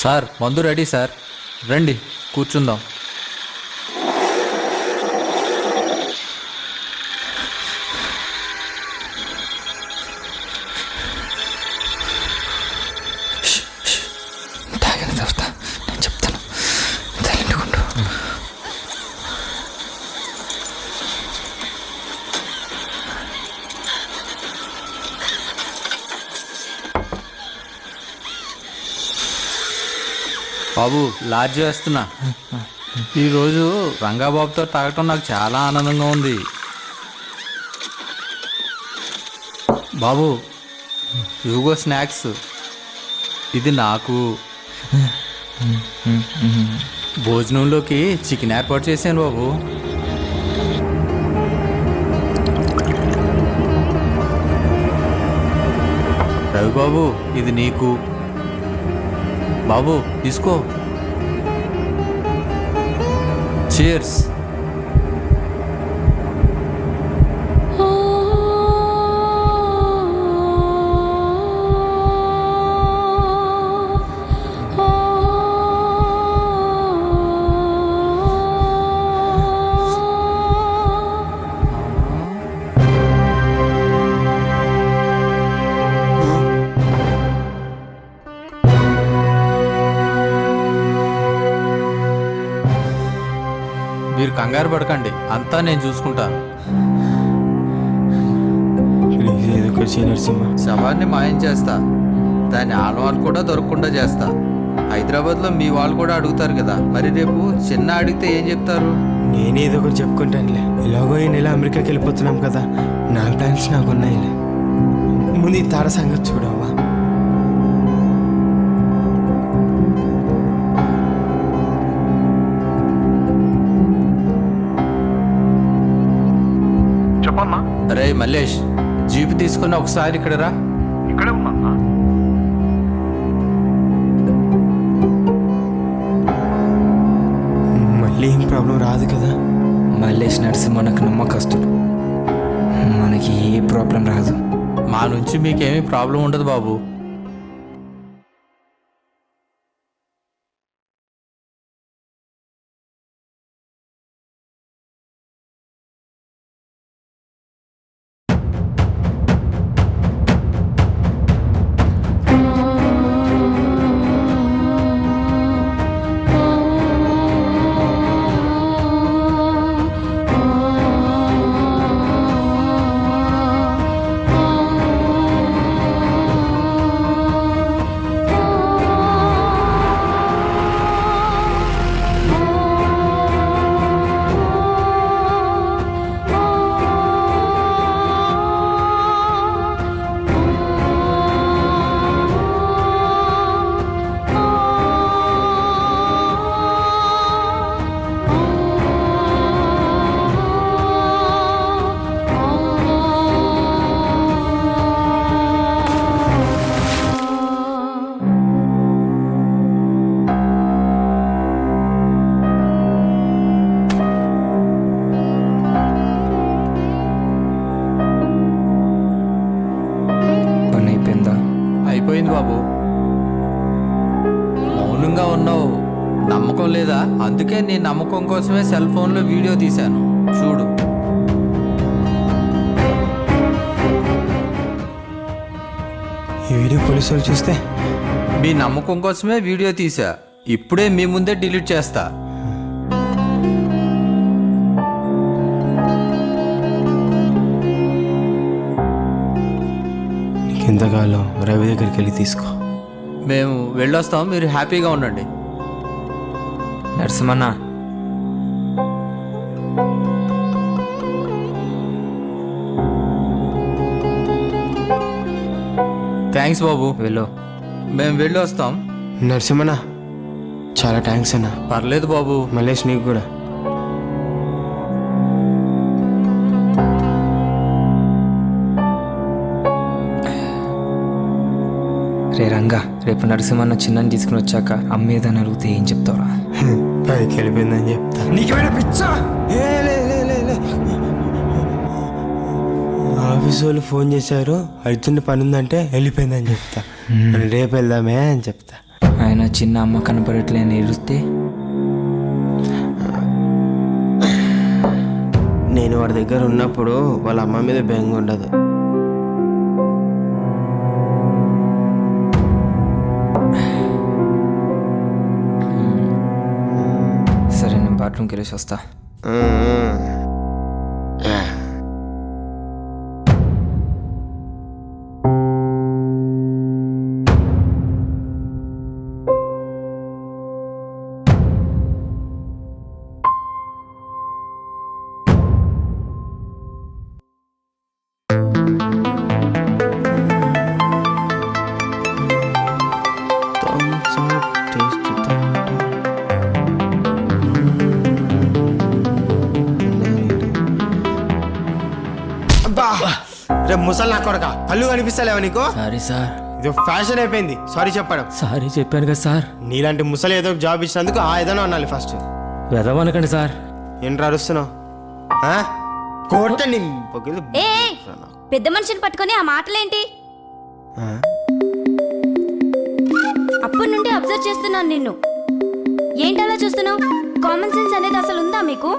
Sir మందు ready sir, రండి కూర్చుందాం. తాగిన తర్వాత నేను చెప్తాను, తల్లిండుకుంటూ. బాబు లాడ్జ్ వేస్తున్నా. ఈరోజు రంగాబాబుతో తాగటం నాకు చాలా ఆనందంగా ఉంది. బాబు ఇవిగో స్నాక్స్, ఇది నాకు. భోజనంలోకి చికెన్ ఏర్పాటు చేశాను బాబు. రవి బాబు ఇది నీకు. బాబు తీసుకో. చీర్స్. మీరు కంగారు పడకండి, అంతా నేను చూసుకుంటాను. శవాన్ని మాయం చేస్తా, దాని ఆనవాళ్ళు కూడా దొరకకుండా చేస్తా. హైదరాబాద్లో మీ వాళ్ళు కూడా అడుగుతారు కదా, మరి రేపు చిన్న అడిగితే ఏం చెప్తారు? నేనేదో ఒకటి చెప్పుకుంటానులే. ఎలాగో ఈ నెల అమెరికాకి వెళ్ళిపోతున్నాం కదా, నా ప్లాన్స్ నాకు ఉన్నాయిలే. ముందు ఈ తార సంగతి చూడవా. చెప్పన్నా. రే మల్లేష్, జీప్ తీసుకుని ఒకసారి ఇక్కడ రా. ఇక్కడే ఉన్నా. మళ్ళీ ఏం ప్రాబ్లం రాదు కదా? మల్లేష్ నరసింహ నాకు నమ్మకస్తుడు, మనకి ఏ ప్రాబ్లం రాదు. మా నుంచి మీకేమీ ప్రాబ్లం ఉండదు బాబు. అయిపోయింది బాబు. మౌనంగా ఉన్నావు, నమ్మకం లేదా? అందుకే నీ నమ్మకం కోసమే సెల్ ఫోన్లో వీడియో తీశాను, చూడు. ఈ వీడియో పోలీసు వాళ్ళు చూస్తే? మీ నమ్మకం కోసమే వీడియో తీసా, ఇప్పుడే మీ ముందే డిలీట్ చేస్తా. ఇంతకాలం రవి దగ్గరికి వెళ్ళి తీసుకో. మేము వెళ్ళొస్తాం, మీరు హ్యాపీగా ఉండండి. నరసింహన్న, థ్యాంక్స్ బాబు. వెళ్ళు. మేము వెళ్ళి వస్తాం. నరసింహన్న చాలా థ్యాంక్స్ అన్న. పర్లేదు బాబు. మల్లేష్ నీకు కూడా. రే రంగా, రేపు నరసింహన్న చిన్నని తీసుకుని వచ్చాక అమ్మేదని అడిగితే ఏం చెప్తావురా? పైకి వెళ్ళిపోయిందని చెప్తా. నీకేమైనా పిచ్చా? ఆఫీస్ వాళ్ళు ఫోన్ చేశారు, అర్జెంట్ పని ఉందంటే వెళ్ళిపోయిందని చెప్తా. రేపు వెళ్దామే అని చెప్తా. ఆయన చిన్న అమ్మ కనపడట్లే అని ఏడుస్తే నేను వాడి దగ్గర ఉన్నప్పుడు వాళ్ళ అమ్మ మీద బెంగ ఉండదు. సరే నేను బాత్రూమ్కి వెళ్ళేసి వస్తా. రేపు ముసలి నా కొడక కళ్ళు కనిపిస్తలేవా నీకు? Sorry sir. ఇది ఫ్యాషన్ అయిపోయింది సారీ చెప్పడం. సారీ చెప్పాను కదా సార్. నీలాంటి ముసలి ఏదో జాబ్ ఇచ్చినందుకు ఏదైనా అనాలి ఫస్ట్. వెదవనకండి సార్. ఏంట్రా అరుస్తున్నావు? కోటని ఏ పెద్ద మనిషిని పట్టుకొని ఆ మాటలేంటి? అప్పటి నుండి అబ్జర్వ్ చేస్తున్నాను నిన్ను. ఏంటలా చూస్తున్నావు? కామన్ సెన్స్ అనేది అసలు ఉందా మీకు?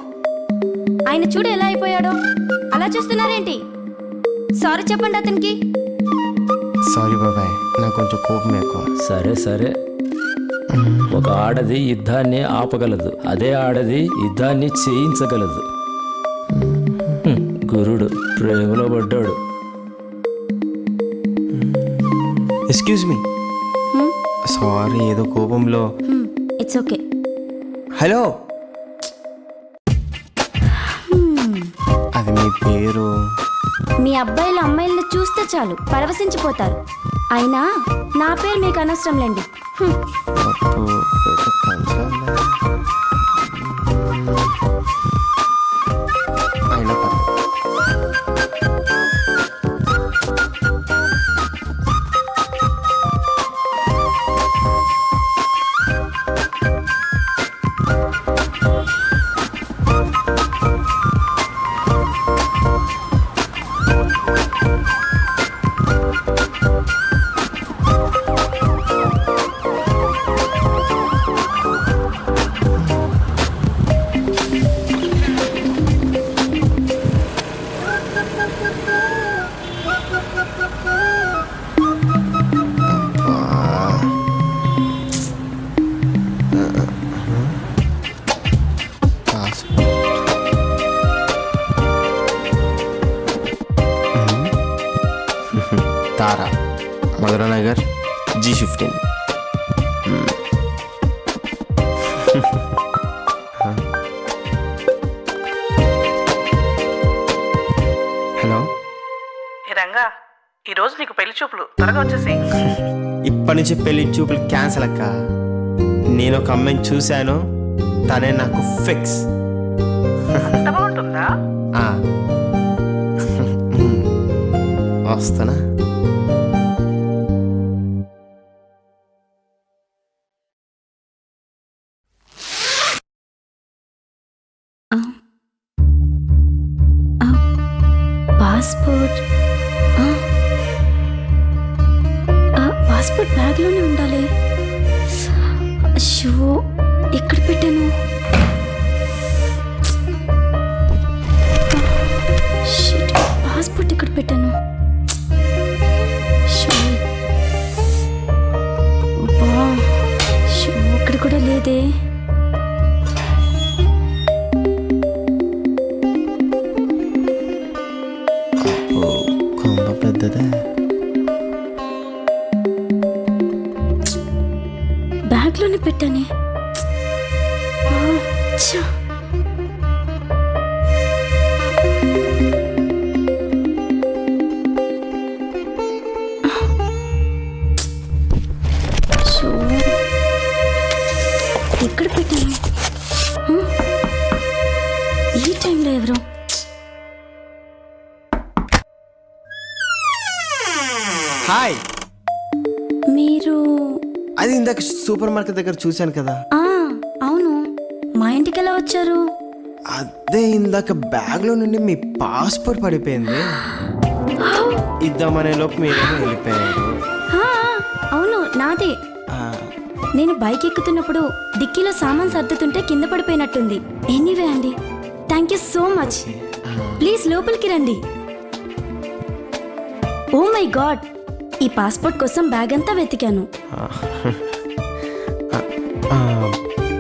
ఆయన చూడు ఎలా అయిపోయాడో. అలా చూస్తున్నారేంటి? సారీ చెప్పండి అతనికి. సారీ బాబాయ్, నాకు కొంచెం కోపం ఎక్కువ. సరే సరే. ఒక ఆడది యుద్ధాన్ని ఆపగలదు, అదే ఆడది యుద్ధాన్ని చేయించగలదు. గురుడు ప్రేమలో పడ్డాడు. Excuse me. సారీ, ఏదో కోపంలో. It's okay. హలో, అది మీ పేరు? మీ అబ్బాయిలు అమ్మాయిలను చూస్తే చాలు పరవశించిపోతారు. అయినా నా పేరు మీకు అనవసరంలేండి. తారా, మధురానగర్, G15. హలో రంగా, ఈరోజు నీకు పెళ్లి చూపులు, త్వరగా వచ్చేసి. ఇప్పటి నుంచి పెళ్లి చూపులు క్యాన్సల్ అక్క. నేను ఒక అమ్మాయిని చూశాను, తనే నాకు ఫిక్స్. అంత బాగుంటుందా? వస్తానా? పాస్పోర్ట్ పాస్పోర్ట్ బ్యాగ్లోనే ఉండాలి. షో ఎక్కడ పెట్టాను? పాస్పోర్ట్ ఎక్కడ పెట్టాను? షో ఇక్కడ కూడా లేదే. కొంప పెద్దదా? బ్యాగ్లోనే పెట్టానే. ఎక్కడ పెట్టాను? ఈ టైంలో ఎవరు? హాయ్, మీరు? అది ఇందాక సూపర్ మార్కెట్ దగ్గర చూశాను కదా. అవును, మా ఇంటికి ఎలా వచ్చారు? అదే ఇందాక బ్యాగ్లో నుండి మీ పాస్పోర్ట్ పడిపోయింది. ఇద్దామనే లోపు మీరేమో వెళ్ళిపోయారు. అవును నాదే. నేను బైక్ ఎక్కుతున్నప్పుడు డిక్కీలో సామాన్ సర్దుతుంటే కింద పడిపోయినట్టుంది. ఎనీవే అండి, thank you so much. Please లోపలికి రండి. ఓ మై గాడ్, ఈ పాస్పోర్ట్ కోసం బ్యాగ్ అంతా వెతికాను.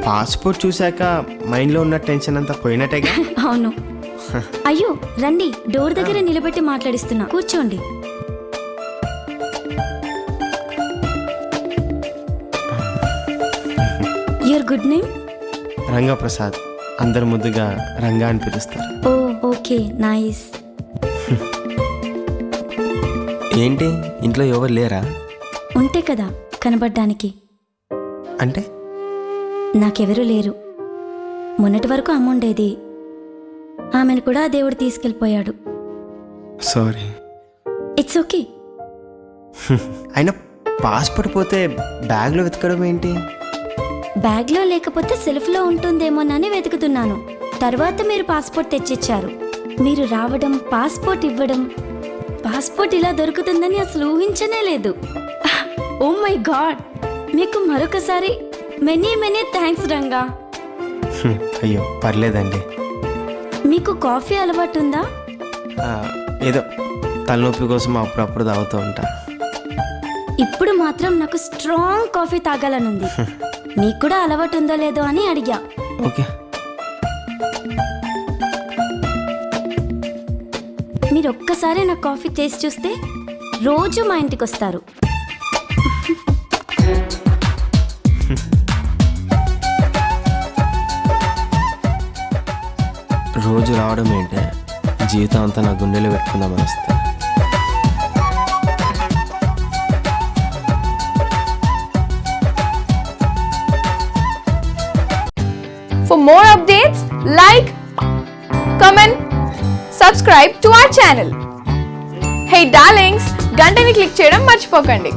పాస్పోర్ట్ చూశాక మైండ్లో ఉన్న టెన్షన్ అంతా పోయినట్టేగా. అవును. అయ్యో రండి, డోర్ దగ్గర నిలబెట్టి మాట్లాడిస్తున్నా, కూర్చోండి. Your good name? Ranga Prasad. అందరు ముద్దుగా రంగా అని పిలుస్తారు. ఓ ఓకే, నైస్. ఏంటి ఇంట్లో ఎవరు లేరా? ఉంటే కదా కనబడ్డానికి. అంటే నాకెవరూ లేరు. మొన్నటి వరకు అమ్మ ఉండేది, ఆమెను కూడా దేవుడు తీసుకెళ్ళిపోయాడు. సారీ. It's okay. అయినా పాస్పోర్ట్ పోతే బ్యాగ్లో వెతకడం ఏంటి? బ్యాగ్లో లేకపోతే సెల్ఫ్లో ఉంటుందేమోనని వెతుకుతున్నాను. తర్వాత మీరు పాస్పోర్ట్ తెచ్చిచ్చారు. మీరు రావడం, పాస్పోర్ట్ ఇవ్వడం, పాస్పోర్ట్ ఇలా దొరుకుతుందని అసలు ఊహించనే లేదు. ఓ మై గాడ్, మీకు మరొకసారి మెనీ మెనీ థ్యాంక్స్ రంగా. అయ్యో పర్లేదండి. మీకు కాఫీ అలవాటు ఉందా? ఏదో తలనొప్పి కోసం అప్పుడప్పుడు తాగుతూ ఉంటా. ఇప్పుడు మాత్రం నాకు స్ట్రాంగ్ కాఫీ తాగాలనుంది. మీకు కూడా అలవాటు ఉందో లేదో అని అడిగా. ఓకే. మీరు ఒక్కసారి నా కాఫీ టేస్ట్ చూస్తే రోజు మా ఇంటికి వస్తారు. రోజు రావడం ఏంటి, జీవితం అంతా నా గుండెలో పెట్టుకుందామని వస్తే. For more updates, like, comment, subscribe to our channel. Hey darlings, గంటని click చేయడం మర్చిపోకండి.